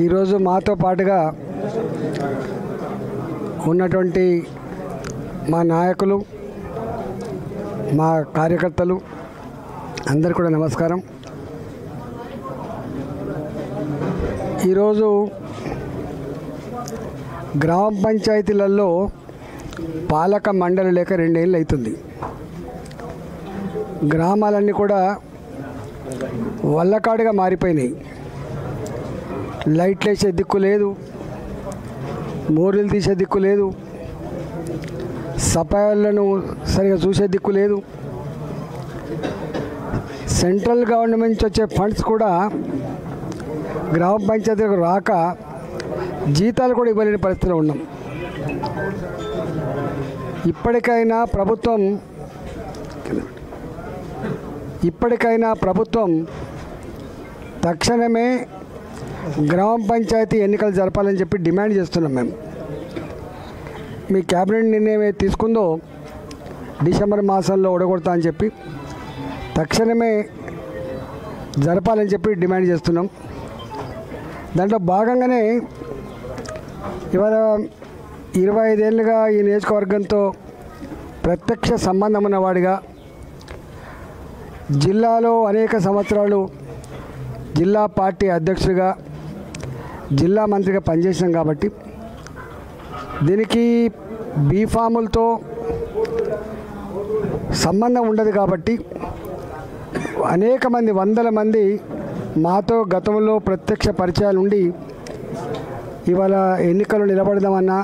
ఈరోజు మాతో పాటుగా ఉన్నటువంటి మా నాయకులు, మా కార్యకర్తలు అందరికీ కూడా నమస్కారం. ఈరోజు గ్రామ పంచాయతీలలో పాలక మండలి లేక 2 ఏళ్ళు అవుతుంది. గ్రామాలన్నీ కూడా వల్లకాడుగా మారిపోయినాయి. లైట్లు వేసే దిక్కు లేదు, మోరీలు తీసే దిక్కు లేదు, సఫాయిలను సరిగా చూసే దిక్కు లేదు. సెంట్రల్ గవర్నమెంట్ నుంచి వచ్చే ఫండ్స్ కూడా గ్రామ పంచాయతీలకు రాక జీతాలు కూడా ఇవ్వలేని పరిస్థితిలో ఉన్నాం. ఇప్పటికైనా ప్రభుత్వం తక్షణమే గ్రామ పంచాయతీ ఎన్నికలు జరపాలని చెప్పి డిమాండ్ చేస్తున్నాం. మేము మీ క్యాబినెట్ నిర్ణయం ఏది తీసుకుందో డిసెంబర్ మాసంలో ఓడగొడతా అని చెప్పి తక్షణమే జరపాలని చెప్పి డిమాండ్ చేస్తున్నాం. దాంట్లో భాగంగానే ఇవాళ 25 ఏళ్ళుగా ఈ నియోజకవర్గంతో ప్రత్యక్ష సంబంధం ఉన్నవాడిగా, జిల్లాలో అనేక సంవత్సరాలు జిల్లా పార్టీ అధ్యక్షుడిగా, జిల్లా మంత్రిగా పనిచేసినాం. కాబట్టి దీనికి బీఫాములతో సంబంధం ఉండదు. కాబట్టి అనేక మంది, వందల మంది మాతో గతంలో ప్రత్యక్ష పరిచయాలు ఉండి ఇవాళ ఎన్నికలు నిలబడదామన్నా,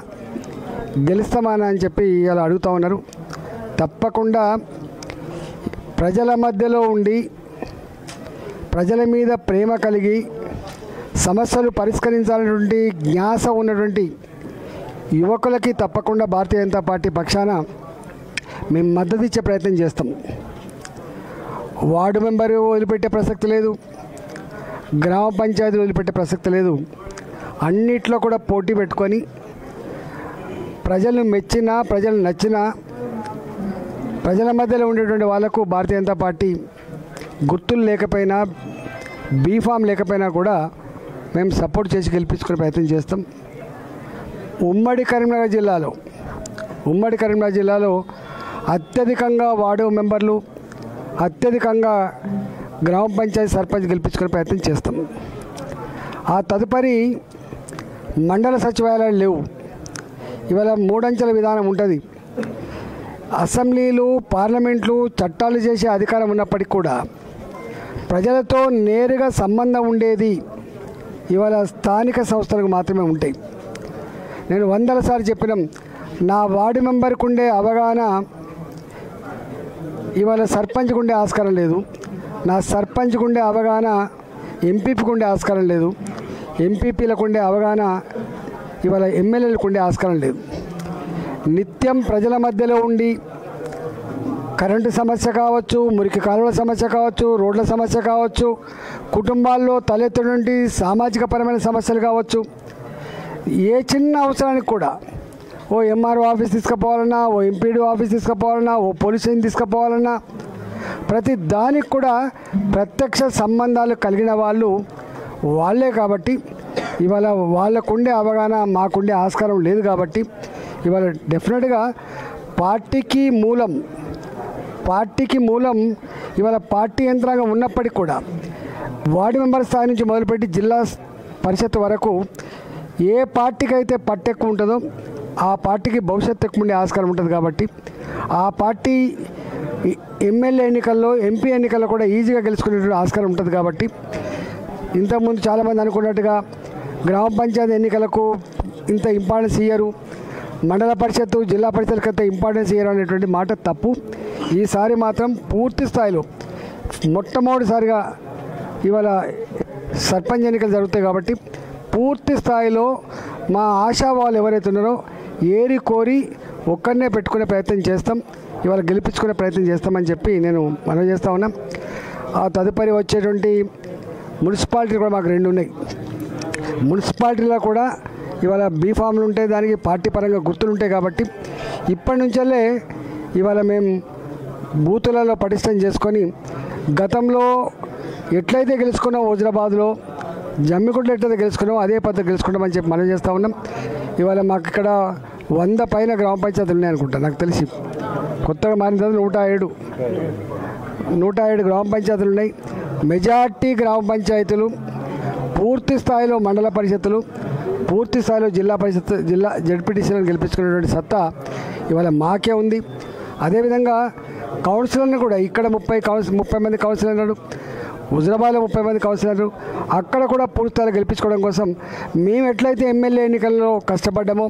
గెలుస్తామన్నా అని చెప్పి ఇలా అడుగుతూ ఉన్నారు. తప్పకుండా ప్రజల మధ్యలో ఉండి, ప్రజల మీద ప్రేమ కలిగి, సమస్యలు పరిష్కరించాలనేటువంటి జ్ఞాస ఉన్నటువంటి యువకులకి తప్పకుండా భారతీయ జనతా పార్టీ పక్షాన మేము మద్దతు ఇచ్చే ప్రయత్నం చేస్తాం. వార్డు మెంబరు వదిలిపెట్టే ప్రసక్తి లేదు, గ్రామ పంచాయతీలు వదిలిపెట్టే ప్రసక్తి లేదు. అన్నిట్లో కూడా పోటీ పెట్టుకొని ప్రజలను మెచ్చినా, ప్రజలు నచ్చినా, ప్రజల మధ్యలో ఉండేటువంటి వాళ్ళకు భారతీయ జనతా పార్టీ గుర్తులు లేకపోయినా, బీఫామ్ లేకపోయినా కూడా మేము సపోర్ట్ చేసి గెలిపించుకునే ప్రయత్నం చేస్తాం. ఉమ్మడి కరీంనగర్ జిల్లాలో అత్యధికంగా వార్డు మెంబర్లు, అత్యధికంగా గ్రామ పంచాయతీ సర్పంచ్ గెలిపించుకునే ప్రయత్నం చేస్తాం. ఆ తదుపరి మండల సచివాలయాలు లేవు. ఇవాళ 3 అంచెల విధానం ఉంటుంది. అసెంబ్లీలు, పార్లమెంట్లు చట్టాలు చేసే అధికారం ఉన్నప్పటికీ కూడా ప్రజలతో నేరుగా సంబంధం ఉండేది ఇవాళ స్థానిక సంస్థలకు మాత్రమే ఉంటాయి. నేను 100 సార్లు చెప్పినాం, నా వార్డు మెంబర్కు ఉండే అవగాహన ఇవాళ సర్పంచ్కు ఉండే ఆస్కారం లేదు, నా సర్పంచ్కు ఉండే అవగాహన ఎంపీపీకి ఉండే ఆస్కారం లేదు, ఎంపీపీలకు ఉండే అవగాహన ఇవాళ ఎమ్మెల్యేలకు ఉండే ఆస్కారం లేదు. నిత్యం ప్రజల మధ్యలో ఉండి కరెంటు సమస్య కావచ్చు, మురికి కాలువల సమస్య కావచ్చు, రోడ్ల సమస్య కావచ్చు, కుటుంబాల్లో తలెత్తునటువంటి సామాజిక పరమైన సమస్యలు కావచ్చు, ఏ చిన్న అవసరానికి కూడా ఓ ఎంఆర్ఓ ఆఫీస్ తీసుకుపోవాలన్నా, ఓ ఎంపీడీ ఆఫీస్ తీసుకుపోవాలన్నా, ఓ పోలీస్ స్టేషన్ తీసుకుపోవాలన్నా, ప్రతి దానికి కూడా ప్రత్యక్ష సంబంధాలు కలిగిన వాళ్ళే. కాబట్టి ఇవాళ వాళ్ళకుండే అవగాహన మాకుండే ఆస్కారం లేదు. కాబట్టి ఇవాళ డెఫినెట్గా పార్టీకి మూలం ఇవాళ పార్టీ యంత్రాంగం ఉన్నప్పటికీ కూడా వార్డు మెంబర్ స్థాయి నుంచి మొదలుపెట్టి జిల్లా పరిషత్ వరకు ఏ పార్టీకి అయితే పట్టు ఎక్కువ ఉంటుందో ఆ పార్టీకి భవిష్యత్తు ఎక్కువ ఉండే ఆస్కారం ఉంటుంది. కాబట్టి ఆ పార్టీ ఎమ్మెల్యే ఎన్నికల్లో, ఎంపీ ఎన్నికల్లో కూడా ఈజీగా గెలుచుకునేటువంటి ఆస్కారం ఉంటుంది. కాబట్టి ఇంతకుముందు చాలామంది అనుకున్నట్టుగా గ్రామ పంచాయతీ ఎన్నికలకు ఇంత ఇంపార్టెన్స్ ఇయ్యరు, మండల పరిషత్తు, జిల్లా పరిషత్కి అంత ఇంపార్టెన్స్ ఇయ్యరు అనేటువంటి మాట తప్పు. ఈసారి మాత్రం పూర్తి స్థాయిలో మొట్టమొదటిసారిగా ఇవాళ సర్పంచ్ ఎన్నికలు జరుగుతాయి. కాబట్టి పూర్తి స్థాయిలో మా ఆశావాళ్ళు ఎవరైతే ఉన్నారో ఏరి కోరి ఒక్కరినే పెట్టుకునే ప్రయత్నం చేస్తాం, ఇవాళ గెలిపించుకునే ప్రయత్నం చేస్తామని చెప్పి నేను మనవి చేస్తూ ఉన్నా. ఆ తదుపరి వచ్చేటువంటి మున్సిపాలిటీ కూడా మాకు 2 ఉన్నాయి. మున్సిపాలిటీలో కూడా ఇవాళ బీఫామ్లు ఉంటాయి, దానికి పార్టీ పరంగా గుర్తులు ఉంటాయి. కాబట్టి ఇప్పటి నుంచే ఇవాళ మేము బూతులలో పటిష్టం చేసుకొని గతంలో ఎట్లయితే గెలుచుకున్నాం హుజరాబాద్లో, జమ్మికుంటలో ఎట్లయితే గెలుచుకున్నామో అదే పద్ధతి గెలుచుకుంటామని చెప్పి మనం చేస్తూ ఉన్నాం. ఇవాళ మాకు ఇక్కడ 100 పైన గ్రామ పంచాయతీలు ఉన్నాయనుకుంటా నాకు తెలిసి. కొత్తగా మారిన తర్వాత 107 గ్రామ పంచాయతీలు ఉన్నాయి. మెజార్టీ గ్రామ పంచాయతీలు పూర్తి స్థాయిలో మండల పరిషత్తులు, పూర్తి స్థాయిలో జిల్లా పరిషత్, జిల్లా జడ్పీటీసీలను గెలిపించుకునేటువంటి సత్తా ఇవాళ మాకే ఉంది. అదేవిధంగా కౌన్సిలర్ని కూడా ఇక్కడ 30 మంది కౌన్సిలర్లు, హుజరాబాద్లో 30 మంది కౌన్సిలర్లు, అక్కడ కూడా పూర్తి స్థాయిలో గెలిపించుకోవడం కోసం మేము ఎట్లయితే ఎమ్మెల్యే ఎన్నికల్లో కష్టపడ్డామో,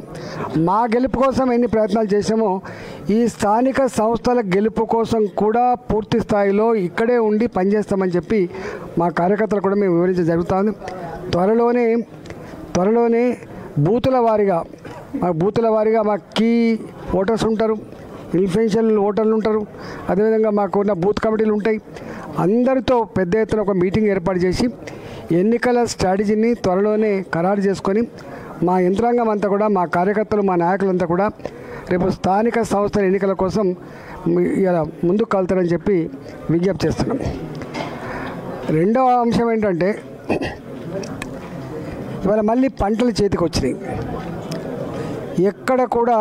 మా గెలుపు కోసం ఎన్ని ప్రయత్నాలు చేసామో, ఈ స్థానిక సంస్థల గెలుపు కోసం కూడా పూర్తి స్థాయిలో ఇక్కడే ఉండి పనిచేస్తామని చెప్పి మా కార్యకర్తలు కూడా మేము వివరించడం జరుగుతుంది. త్వరలోనే బూతుల వారీగా మా కీ ఓటర్స్ ఉంటారు, ఇన్ఫ్లుయెన్షియల్ ఓటర్లు ఉంటారు, అదేవిధంగా మాకు ఉన్న బూత్ కమిటీలు ఉంటాయి. అందరితో పెద్ద ఎత్తున ఒక మీటింగ్ ఏర్పాటు చేసి ఎన్నికల స్ట్రాటజీని త్వరలోనే ఖరారు చేసుకొని మా యంత్రాంగం అంతా కూడా, మా కార్యకర్తలు, మా నాయకులంతా కూడా రేపు స్థానిక సంస్థల ఎన్నికల కోసం ఇలా ముందుకు కలుతారని చెప్పి విజ్ఞప్తి చేస్తున్నాం. రెండవ అంశం ఏంటంటే, ఇవాళ మళ్ళీ పంటలు చేతికి వచ్చినాయి. ఎక్కడ కూడా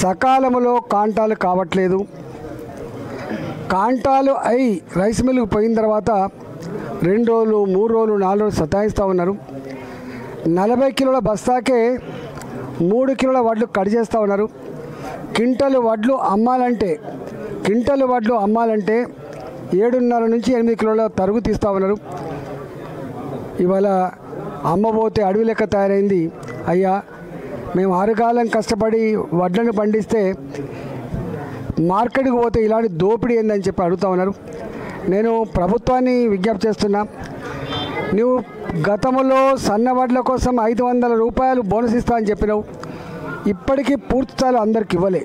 సకాలంలో కాంటాలు కావట్లేదు. కాంటాలు అయి రైస్ మిల్లుకు పోయిన తర్వాత 2 రోజులు, 3 రోజులు, 4 రోజులు సతాయిస్తూ ఉన్నారు. 40 కిలోల బస్తాకే 3 కిలోల వడ్లు కట్ చేస్తూ ఉన్నారు. క్వింటల్ వడ్లు అమ్మాలంటే 7.5 నుంచి 8 కిలోల తరుగు తీస్తూ ఉన్నారు. ఇవాళ అమ్మబోతే అడవి లెక్క తయారైంది. అయ్యా, మేము 6 కాలం కష్టపడి వడ్లను పండిస్తే మార్కెట్కి పోతే ఇలాంటి దోపిడీ ఏందని చెప్పి అడుగుతూ ఉన్నారు. నేను ప్రభుత్వాన్ని విజ్ఞప్తి చేస్తున్నా, నువ్వు గతంలో సన్న వడ్ల కోసం 500 రూపాయలు బోనస్ ఇస్తా అని చెప్పినావు. ఇప్పటికీ పూర్తి స్థాయిలో అందరికి ఇవ్వలే.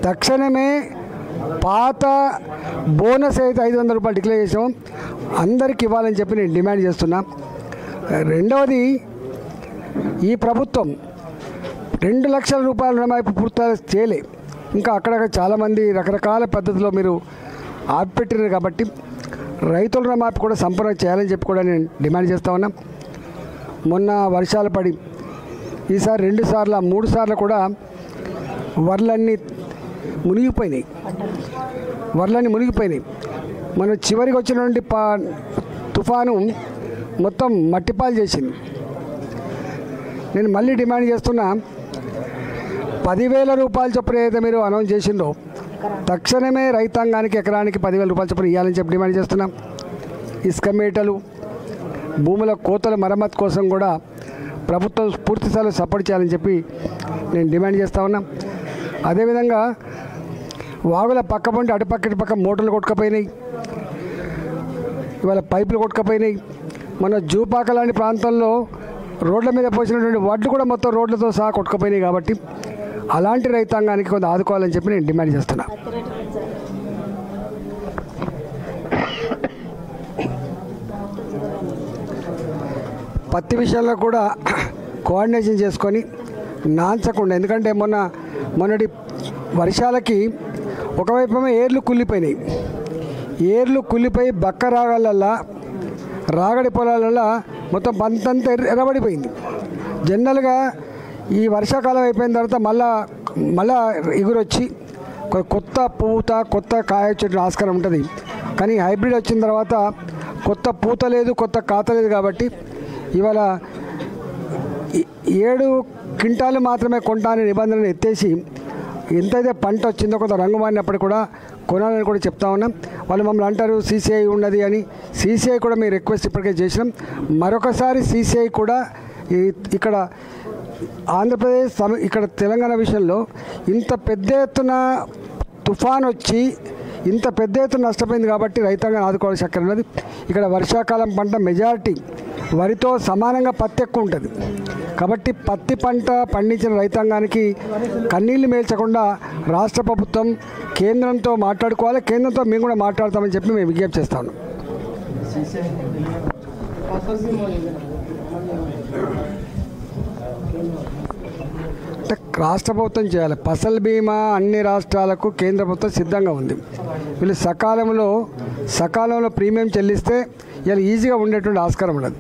తక్షణమే పాత బోనస్ అయితే 500 రూపాయలు డిక్లేర్ చేసాము, అందరికి ఇవ్వాలని చెప్పి నేను డిమాండ్ చేస్తున్నా. రెండవది, ఈ ప్రభుత్వం 2 లక్షల రూపాయల రుణమాఫీ పూర్తి చేయలే. ఇంకా అక్కడక్కడ చాలామంది రకరకాల పద్ధతిలో మీరు ఆపిపెట్టినారు కాబట్టి రైతుల రుణమాఫీ కూడా సంపూర్ణ చేయాలని చెప్పి కూడా నేను డిమాండ్ చేస్తూ ఉన్నా. మొన్న వర్షాలు పడి ఈసారి 2 సార్లు 3 సార్లు కూడా వడ్లన్నీ మునిగిపోయినాయి. మన చివరికి వచ్చినటువంటి తుఫాను మొత్తం మట్టిపాలు చేసింది. నేను మళ్ళీ డిమాండ్ చేస్తున్నా, 10,000 రూపాయల చొప్పున ఏదైతే మీరు అనౌన్స్ చేసిందో తక్షణమే రైతాంగానికి ఎకరానికి 10,000 రూపాయల చొప్పున ఇవ్వాలని చెప్పి డిమాండ్ చేస్తున్నాం. ఇసుక మేటలు, భూముల కోతల మరమ్మతు కోసం కూడా ప్రభుత్వం పూర్తి స్థాయిలో సపోర్ట్ చేయాలని చెప్పి నేను డిమాండ్ చేస్తూ ఉన్నా. అదేవిధంగా వాగుల పక్క పంటి అటుపక్క మోటార్లు కొట్టుకుపోయినాయి, ఇవాళ పైపులు కొట్టుకుపోయినాయి. మన జూపాక లాంటి ప్రాంతంలో రోడ్ల మీద పోసినటువంటి వడ్లు కూడా మొత్తం రోడ్లతో సహా కొట్టుకుపోయినాయి. కాబట్టి అలాంటి రైతాంగానికి కొంత ఆదుకోవాలని చెప్పి నేను డిమాండ్ చేస్తున్నా. పత్తి విషయంలో కూడా కోఆర్డినేషన్ చేసుకొని నాంచకుండా, ఎందుకంటే మొన్నటి వర్షాలకి ఒకవైపు ఏర్లు కుళ్ళిపోయి బక్క రాగడి పొలాలల్లో మొత్తం పంతంతా ఎర్రబడిపోయింది. జనరల్గా ఈ వర్షాకాలం అయిపోయిన తర్వాత మళ్ళా ఎగురొచ్చి కొత్త పూత, కొత్త కాయ వచ్చే ఆస్కారం ఉంటుంది. కానీ హైబ్రిడ్ వచ్చిన తర్వాత కొత్త పూత లేదు, కొత్త కాత లేదు. కాబట్టి ఇవాళ 7 క్వింటాలు మాత్రమే కొంటా అనే నిబంధనలు ఎత్తేసి ఎంతైతే పంట వచ్చిందో కొంత రంగు మారినప్పుడు కూడా కొనాలని కూడా చెప్తా ఉన్నాం. వాళ్ళు మమ్మల్ని అంటారు సీసీఐ ఉన్నది అని. సీసీఐ కూడా మేము రిక్వెస్ట్ ఇప్పటికే చేసినాం. మరొకసారి సీసీఐ కూడా ఇక్కడ ఆంధ్రప్రదేశ్, ఇక్కడ తెలంగాణ విషయంలో ఇంత పెద్ద ఎత్తున తుఫాన్ వచ్చి ఇంత పెద్ద ఎత్తున నష్టపోయింది కాబట్టి రైతాంగాన్ని ఆదుకోవాల్సిన చక్కర ఉన్నది. ఇక్కడ వర్షాకాలం పంట మెజారిటీ వరితో సమానంగా పత్తి ఎక్కువ ఉంటుంది. కాబట్టి పత్తి పంట పండించిన రైతాంగానికి కన్నీళ్లు మేల్చకుండా రాష్ట్ర ప్రభుత్వం కేంద్రంతో మాట్లాడుకోవాలి. కేంద్రంతో మేము కూడా మాట్లాడతామని చెప్పి మేము విజ్ఞప్తి చేస్తాను. అంటే రాష్ట్ర ప్రభుత్వం చేయాలి. ఫసల్ బీమా అన్ని రాష్ట్రాలకు కేంద్ర ప్రభుత్వం సిద్ధంగా ఉంది. వీళ్ళు సకాలంలో ప్రీమియం చెల్లిస్తే ఇలా ఈజీగా ఉండేటువంటి ఆస్కారం ఉండదు.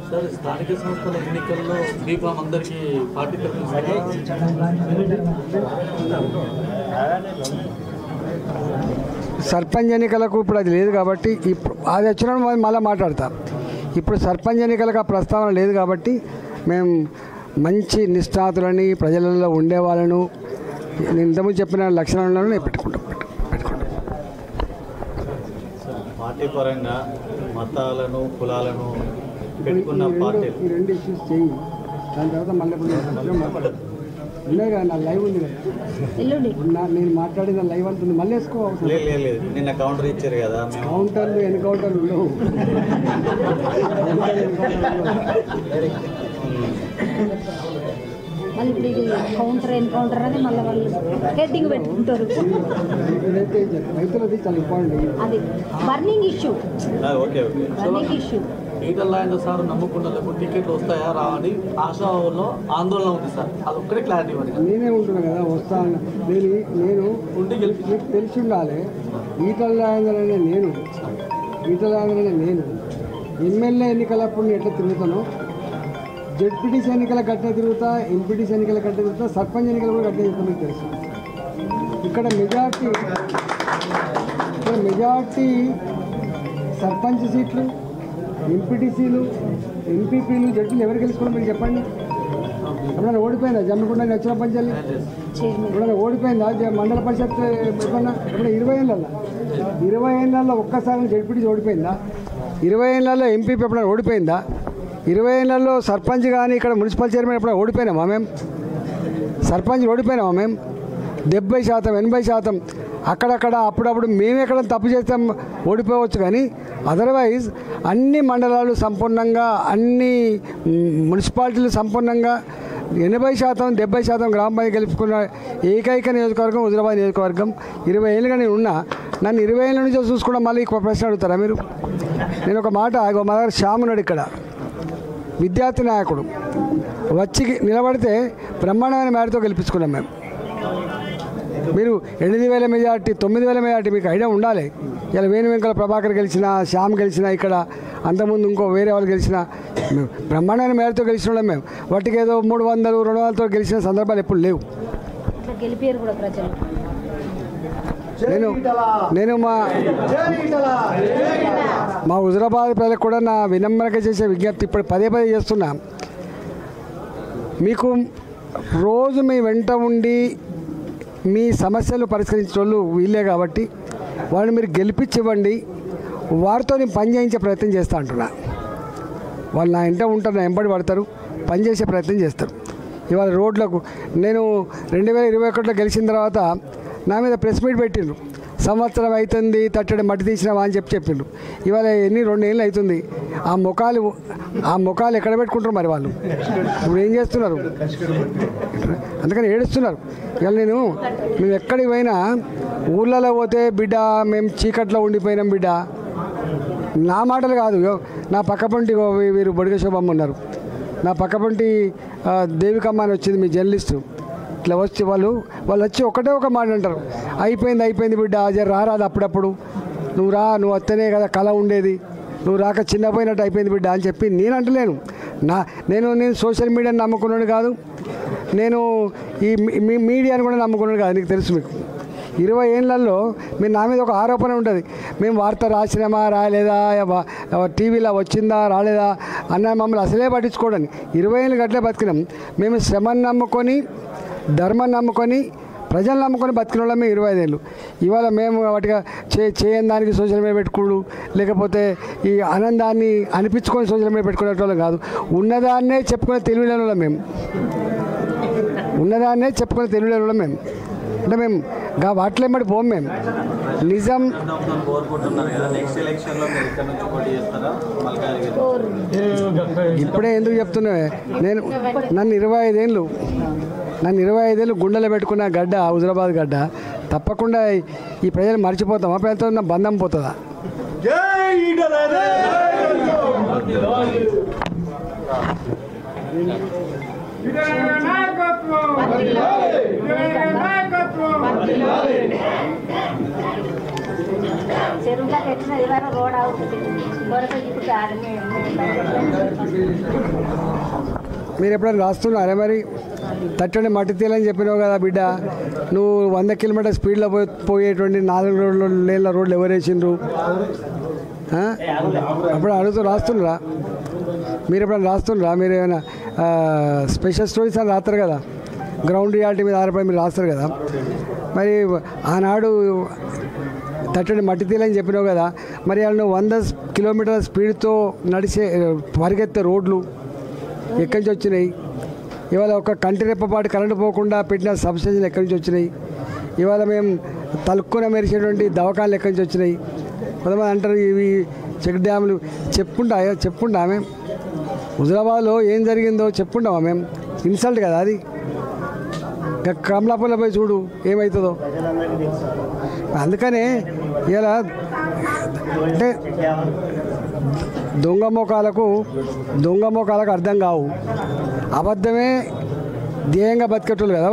సార్ స్థానిక సంస్థల ఎన్నికల్లో బీఫామ్ అందరికీ పార్టీ సర్పంచ్ ఎన్నికలకు ఇప్పుడు అది లేదు కాబట్టి ఇప్పుడు అది వచ్చిన మళ్ళీ మాట్లాడతాం. ఇప్పుడు సర్పంచ్ ఎన్నికలకు ఆ ప్రస్తావన లేదు కాబట్టి మేము మంచి నిష్ణాతులని ప్రజలలో ఉండే వాళ్ళను నేను ఇంతకుముందు చెప్పిన లక్షణాలను పెట్టుకుంటాం. పార్టీ పరంగా మతాలను కులాలను పెట్టుకున్న పార్టీ ఈ రెండు ఇష్యూస్ చేయి, దాని తర్వాత మళ్ళీ ఉన్నాయి కదా నా లైవ్ ఉంది కదా నేను మాట్లాడిన లైవ్ అంటుంది మళ్ళీ వేసుకోవాలి. లేదు నిన్న కౌంటర్ ఇచ్చారు కదా కౌంటర్లు ఎన్కౌంటర్లు ఉండవు. మళ్ళీ ఇప్పుడు కౌంటర్ ఎన్కౌంటర్ అని మళ్ళీ వాళ్ళు హెడ్డింగ్ పెట్టుకుంటారు. రైతులది చాలా ఇంపార్టెంట్. అది burning issue, okay burning issue. Etela Rajender sir నమ్ముకున్నందుకు టికెట్లు వస్తాయా రావని ఆశాలో ఆందోళన ఉంది సార్. అది ఒక్కటే క్లారిటీ ఇవ్వండి. నేనే ఉంటున్నా కదా వస్తాను. నేను ఉండి గెలిపి మీకు తెలిసి ఉండాలి. ఈటల రాజేందర్ అనే నేను ఎమ్మెల్యే ఎన్నికలప్పుడు నేను ఎట్లా తిరుగుతానో జెడ్పీటీసీ ఎన్నికల గట్టిన తిరుగుతా, ఎంపీటీసీ ఎన్నికల గట్టిన తిరుగుతా, సర్పంచ్ ఎన్నికలు కూడా గట్టిన తిరుగుతా. మీకు తెలుసు ఇక్కడ మెజార్టీ సర్పంచ్ సీట్లు, ఎంపీటీసీలు, ఎంపీపీలు, జడ్పీలు ఎవరు గెలుచుకోవడం మీరు చెప్పండి. ఎప్పుడైనా ఓడిపోయిందా జమ్మికుంట నచ్చిన పంచాలి? ఎప్పుడైనా ఓడిపోయిందా మండల పరిషత్? ఎప్పుడైనా 20 ఏళ్ళల్లో ఒక్కసారి జడ్పీటీసీ ఓడిపోయిందా? 20 ఏళ్ళల్లో ఎంపీపీ ఎప్పుడైనా ఓడిపోయిందా? 20 ఏళ్ళల్లో సర్పంచ్ కానీ ఇక్కడ మున్సిపల్ చైర్మన్ ఎప్పుడైనా ఓడిపోయినామా మేము? సర్పంచ్ ఓడిపోయినామా మేము? 70%, 80% అక్కడక్కడ అప్పుడప్పుడు మేము ఎక్కడ తప్పు చేస్తాం ఓడిపోవచ్చు. కానీ అదర్వైజ్ అన్ని మండలాలు సంపూర్ణంగా, అన్ని మున్సిపాలిటీలు సంపూర్ణంగా 80%, 70% గ్రామ పంచాయతీ గెలుపుకున్న ఏకైక నియోజకవర్గం హుజురాబాద్ నియోజకవర్గం. 20 ఏళ్ళుగా నేను ఉన్నా. నన్ను 20 ఏళ్ళ నుంచి చూసుకుంటా మళ్ళీ ప్రశ్న అడుగుతారా మీరు? నేను ఒక మాట, మా దగ్గర శ్యామ్ ఉన్నాడు ఇక్కడ, విద్యార్థి నాయకుడు, వచ్చి నిలబడితే బ్రహ్మాండమైన మేరతో గెలిపించుకున్నాం మేము. మీరు 8,000 మెజార్టీ, 9,000 మెజార్టీ మీకు ఐడియా ఉండాలి. ఇలా వేణు వెంకల ప్రభాకర్ గెలిచినా, శ్యామ్ గెలిచినా, ఇక్కడ అంతకుముందు ఇంకో వేరే వాళ్ళు గెలిచినా బ్రహ్మాండమైన మేరతో గెలిచిన వాళ్ళం మేము. వాటికి ఏదో 300, 200తో గెలిచిన సందర్భాలు ఎప్పుడు లేవు. నేను మా హుజురాబాద్ ప్రజలకు కూడా నా వినమ్రత చేసే విజ్ఞప్తి ఇప్పుడు పదే చేస్తున్నా. మీకు రోజు మీ వెంట ఉండి మీ సమస్యలు పరిష్కరించే వాళ్ళు వీళ్ళే కాబట్టి వాళ్ళని మీరు గెలిపించివ్వండి. వారితో నేను పని చేయించే ప్రయత్నం చేస్తా అంటున్నా. వాళ్ళు నా ఇంట ఉంటారు, నా వెంబడి పడతారు, పనిచేసే ప్రయత్నం చేస్తారు. ఇవాళ రోడ్లకు నేను 2021లో గెలిచిన తర్వాత నా మీద ప్రెస్ మీట్ పెట్టిండ్రు. సంవత్సరం అవుతుంది తట్టడి మట్టి తీసినావా అని చెప్పిండ్రు. ఇవాళ 2 ఏళ్ళు అవుతుంది. ఆ ముఖాలు ఎక్కడ పెట్టుకుంటారు మరి వాళ్ళు? ఇప్పుడు ఏం చేస్తున్నారు? అందుకని ఏడుస్తున్నారు. ఇవాళ మేము ఎక్కడికి పోయినా ఊళ్ళలో పోతే బిడ్డ మేము చీకట్లో ఉండిపోయినాం బిడ్డ, నా మాటలు కాదు. నా పక్కపంటి వీరు బొడిగేశ్వరమ్మ ఉన్నారు, నా పక్కపంటి దేవికమ్మ అని వచ్చింది మీ జర్నలిస్టు. ఇట్లా వచ్చి వాళ్ళు వచ్చి ఒకటే ఒక మాట అంటారు, అయిపోయింది బిడ్డ, రారాదు అప్పుడప్పుడు, నువ్వు వస్తేనే కదా కళ ఉండేది, నువ్వు రాక చిన్నపోయినట్టు అయిపోయింది బిడ్డ అని చెప్పి నేను అంటలేను. నేను సోషల్ మీడియాని నమ్ముకున్నాను కాదు, నేను ఈ మీడియాని కూడా నమ్ముకున్నాను కాదు. నీకు తెలుసు, మీకు 20 ఏళ్ళల్లో మీరు నా మీద ఒక ఆరోపణ ఉంటుంది, మేము వార్త రాసినామా రాలేదా, టీవీలో వచ్చిందా రాలేదా అన్న మమ్మల్ని అసలే పట్టించుకోవడానికి 20 ఏళ్ళు గట్లే బతికినాం. మేము శ్రమను నమ్ముకొని, ధర్మాన్ని నమ్ముకొని, ప్రజలు నమ్ముకొని బతికిన వాళ్ళమే 25 ఏళ్ళు. ఇవాళ మేము వాటిగా చేయని దానికి సోషల్ మీడియా పెట్టుకోడు, లేకపోతే ఈ ఆనందాన్ని అనిపించుకొని సోషల్ మీడియా పెట్టుకునే వాళ్ళం కాదు. ఉన్నదాన్నే చెప్పుకునే తెలివిలేని వాళ్ళం మేము, ఉన్నదాన్నే చెప్పుకునే తెలివిలేని వాళ్ళం మేము. అంటే మేము వాటిలో బట్టి పోం. మేము నిజం ఇప్పుడే ఎందుకు చెప్తున్నావే, నన్ను 25 ఏళ్ళు గుండెలో పెట్టుకున్న గడ్డ హుజురాబాద్ గడ్డ. తప్పకుండా ఈ ప్రజలు మర్చిపోతామా? ప్రజలతో నా బంధం పోతుందా? చెరువులకు ఎట్లా ఇవాళ రోడ్ అవుతుంది కొరకు ఇప్పుడు మీరు ఎప్పుడైనా రాస్తున్నారే మరి తట్టని మట్టి తీయాలని చెప్పినావు కదా బిడ్డ, నువ్వు 100 కిలోమీటర్ స్పీడ్లో పోయేటువంటి 4 లేన్ల రోడ్లు ఎవరు వేసిండ్రు? అప్పుడు అడుగుతూ రాస్తుండ్రా? మీరు ఎప్పుడైనా రాస్తుండ్రా? మీరు ఏమైనా స్పెషల్ స్టోరీస్ అని రాస్తారు కదా, గ్రౌండ్ రియాలిటీ మీద ఆధారపడి మీరు రాస్తారు కదా. మరి ఆనాడు తట్టని మట్టి తీయాలని చెప్పినావు కదా, మరి వాళ్ళు 100 కిలోమీటర్ల స్పీడ్తో నడిచే పరిగెత్తే రోడ్లు ఎక్కడి నుంచి వచ్చినాయి? ఇవాళ ఒక కంటి రెప్పపాటు కరెంటు పోకుండా పెట్టిన సబ్స్టేషన్లు ఎక్కడి నుంచి వచ్చినాయి? ఇవాళ మేము తలుక్కున మెరిసేటువంటి దవాఖానలు ఎక్కడి నుంచి వచ్చినాయి? కొంతమంది అంటారు ఇవి చెక్ డ్యాములు. చెప్పుండా మేము హుజరాబాద్లో ఏం జరిగిందో చెప్పుంటామా మేము? ఇన్సల్ట్ కదా అది. కమలాపూర్లో పోయి చూడు ఏమవుతుందో. అందుకనే ఇలా అంటే దొంగ మోకాలకు అర్థం కావు. అబద్ధమే ధ్యేయంగా బతికేటోళ్ళు కదా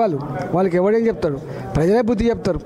వాళ్ళకి ఎవడేం చెప్తాడు? ప్రజలే బుద్ధి చెప్తారు.